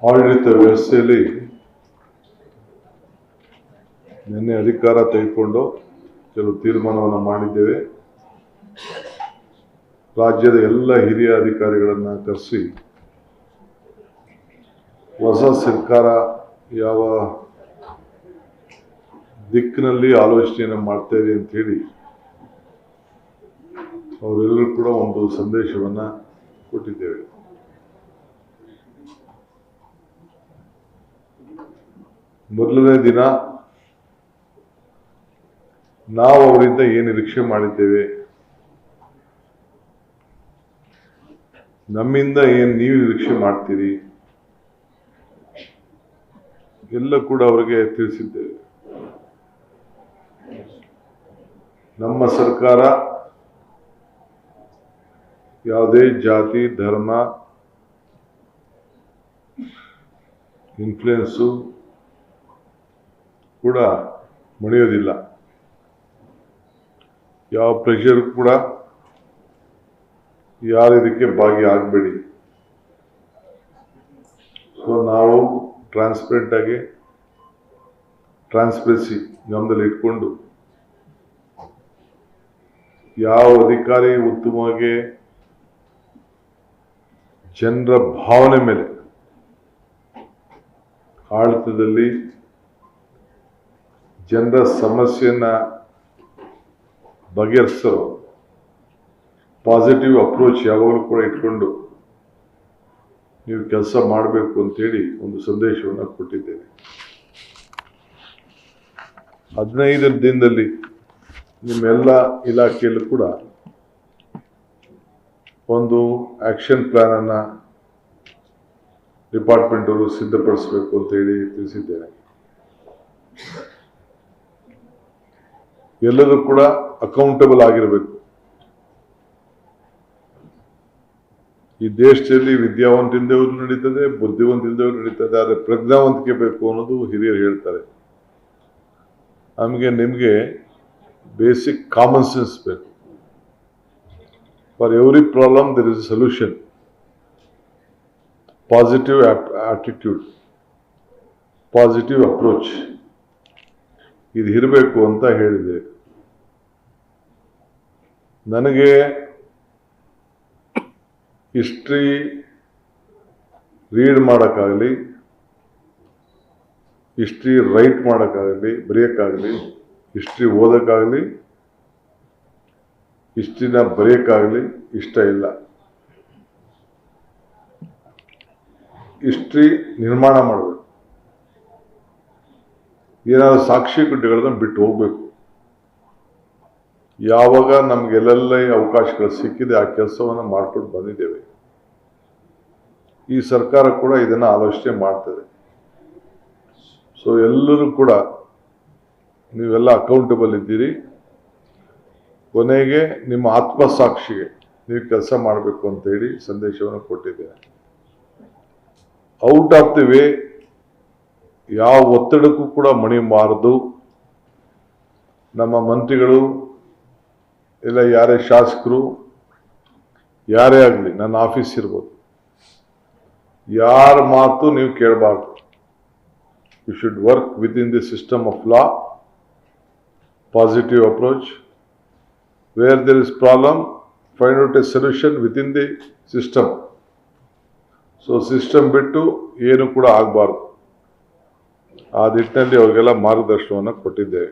ಆಡಳಿತ ವ್ಯವಸ್ಥೆಯಲ್ಲಿ ನಿನ್ನೆ ಅಧಿಕಾರ ತೆಗೆದುಕೊಂಡು ಕೆಲವು ತೀರ್ಮಾನವನ್ನು ಮಾಡಿದ್ದೇವೆ. ರಾಜ್ಯದ ಎಲ್ಲ ಹಿರಿಯ ಅಧಿಕಾರಿಗಳನ್ನು ಕರೆಸಿ ಹೊಸ ಸರ್ಕಾರ ಯಾವ ದಿಕ್ಕಿನಲ್ಲಿ ಆಲೋಚನೆಯನ್ನು ಮಾಡ್ತೇವೆ ಅಂತ ಹೇಳಿ ಅವರೆಲ್ಲರೂ ಕೂಡ ಒಂದು ಸಂದೇಶವನ್ನು ಕೊಟ್ಟಿದ್ದೇವೆ. ಮೊದಲನೇ ದಿನ ನಾವು ಅವರಿಂದ ಏನು ನಿರೀಕ್ಷೆ ಮಾಡಿದ್ದೇವೆ, ನಮ್ಮಿಂದ ಏನು ನೀವು ನಿರೀಕ್ಷೆ ಮಾಡ್ತೀರಿ ಎಲ್ಲ ಕೂಡ ಅವರಿಗೆ ತಿಳಿಸಿದ್ದೇವೆ. ನಮ್ಮ ಸರ್ಕಾರ ಯಾವುದೇ ಜಾತಿ ಧರ್ಮ ಇನ್ಫ್ಲುಯೆನ್ಸು ಕೂಡ ಮಣಿಯೋದಿಲ್ಲ. ಯಾವ ಪ್ರೆಷರ್ ಕೂಡ ಯಾರು ಇದಕ್ಕೆ ಭಾಗಿಯಾಗಬೇಡಿ. ಸೊ ನಾವು ಟ್ರಾನ್ಸ್ಪರೆಂಟ್ ಆಗಿ ಟ್ರಾನ್ಸ್ಪರೆನ್ಸಿ ಗಮನದಲ್ಲಿ ಇಟ್ಕೊಂಡು ಯಾವ ಅಧಿಕಾರಿ ಉತ್ತಮವಾಗಿ ಜನರ ಭಾವನೆ ಮೇಲೆ ಆಡಳಿತದಲ್ಲಿ ಜನರ ಸಮಸ್ಯೆಯನ್ನ ಬಗೆಹರಿಸೋ ಪಾಸಿಟಿವ್ ಅಪ್ರೋಚ್ ಯಾವಾಗಲೂ ಕೂಡ ಇಟ್ಕೊಂಡು ನೀವು ಕೆಲಸ ಮಾಡಬೇಕು ಅಂತೇಳಿ ಒಂದು ಸಂದೇಶವನ್ನು ಕೊಟ್ಟಿದ್ದೇನೆ. 15 ದಿನದಲ್ಲಿ ನಿಮ್ಮೆಲ್ಲ ಇಲಾಖೆಯಲ್ಲೂ ಕೂಡ ಒಂದು ಆಕ್ಷನ್ ಪ್ಲಾನ್ ಅನ್ನ ಡಿಪಾರ್ಟ್ಮೆಂಟ್ ಅವರು ಸಿದ್ಧಪಡಿಸಬೇಕು ಅಂತ ಹೇಳಿ ತಿಳಿಸಿದ್ದೇನೆ. ಎಲ್ಲರೂ ಕೂಡ ಅಕೌಂಟಬಲ್ ಆಗಿರಬೇಕು. ಈ ದೇಶದಲ್ಲಿ ವಿದ್ಯಾವಂತಿಂದವರು ನಡೀತದೆ, ಬುದ್ಧಿವಂತಿಂದವರು ನಡೀತದೆ, ಆದರೆ ಪ್ರಜ್ಞಾವಂತಿಕೆ ಬೇಕು ಅನ್ನೋದು ಹಿರಿಯರು ಹೇಳ್ತಾರೆ. ನಿಮಗೆ ಬೇಸಿಕ್ ಕಾಮನ್ ಸೆನ್ಸ್ ಬೇಕು. For every problem there is a solution. Positive attitude, positive approach ಇದು ಇರಬೇಕು ಅಂತ ಹೇಳಿದೆ. ನನಗೆ ಹಿಸ್ಟ್ರಿ ರೀಡ್ ಮಾಡೋಕ್ಕಾಗಲಿ, ಹಿಸ್ಟ್ರಿ ರೈಟ್ ಮಾಡೋಕ್ಕಾಗಲಿ, ಬರೆಯೋಕ್ಕಾಗಲಿ, ಹಿಸ್ಟ್ರಿ ಓದೋಕ್ಕಾಗಲಿ, ಹಿಸ್ಟ್ರಿನ ಬರೆಯೋಕ್ಕಾಗಲಿ ಇಷ್ಟ ಇಲ್ಲ. ಹಿಸ್ಟ್ರಿ ನಿರ್ಮಾಣ ಮಾಡಬೇಕು. ಏನಾದರೂ ಸಾಕ್ಷಿ ಗುಡ್ಡೆಗಳನ್ನ ಬಿಟ್ಟು ಹೋಗ್ಬೇಕು. ಯಾವಾಗ ನಮಗೆಲ್ಲ ಅವಕಾಶಗಳು ಸಿಕ್ಕಿದೆ ಆ ಕೆಲಸವನ್ನು ಮಾಡ್ಕೊಂಡು ಬಂದಿದ್ದೇವೆ. ಈ ಸರ್ಕಾರ ಕೂಡ ಇದನ್ನು ಆಲೋಚನೆ ಮಾಡ್ತದೆ. ಸೊ ಎಲ್ಲರೂ ಕೂಡ ನೀವೆಲ್ಲ ಅಕೌಂಟಬಲ್ ಇದ್ದೀರಿ. ಕೊನೆಗೆ ನಿಮ್ಮ ಆತ್ಮಸಾಕ್ಷಿಗೆ ನೀವು ಕೆಲಸ ಮಾಡಬೇಕು ಅಂತ ಹೇಳಿ ಸಂದೇಶವನ್ನು ಕೊಟ್ಟಿದ್ದೇನೆ. ಔಟ್ ಆಫ್ ದಿ ವೇ ಯಾವ ಒತ್ತಡಕ್ಕೂ ಕೂಡ ಮಣಿಬಾರದು. ನಮ್ಮ ಮಂತ್ರಿಗಳು ಇಲ್ಲ ಯಾರೇ ಶಾಸಕರು ಯಾರೇ ಆಗಲಿ, ನನ್ನ ಆಫೀಸ್ ಇರ್ಬೋದು, ಯಾರ ಮಾತು ನೀವು ಕೇಳಬಾರ್ದು. You should work within the system of law, positive approach. Where there is problem, find out a solution within the system. So system ಬಿಟ್ಟು ಏನು ಕೂಡ ಆಗಬಾರ್ದು. ಆ ನಿಟ್ಟಿನಲ್ಲಿ ಅವರಿಗೆಲ್ಲ ಮಾರ್ಗದರ್ಶನವನ್ನು ಕೊಟ್ಟಿದ್ದೇವೆ.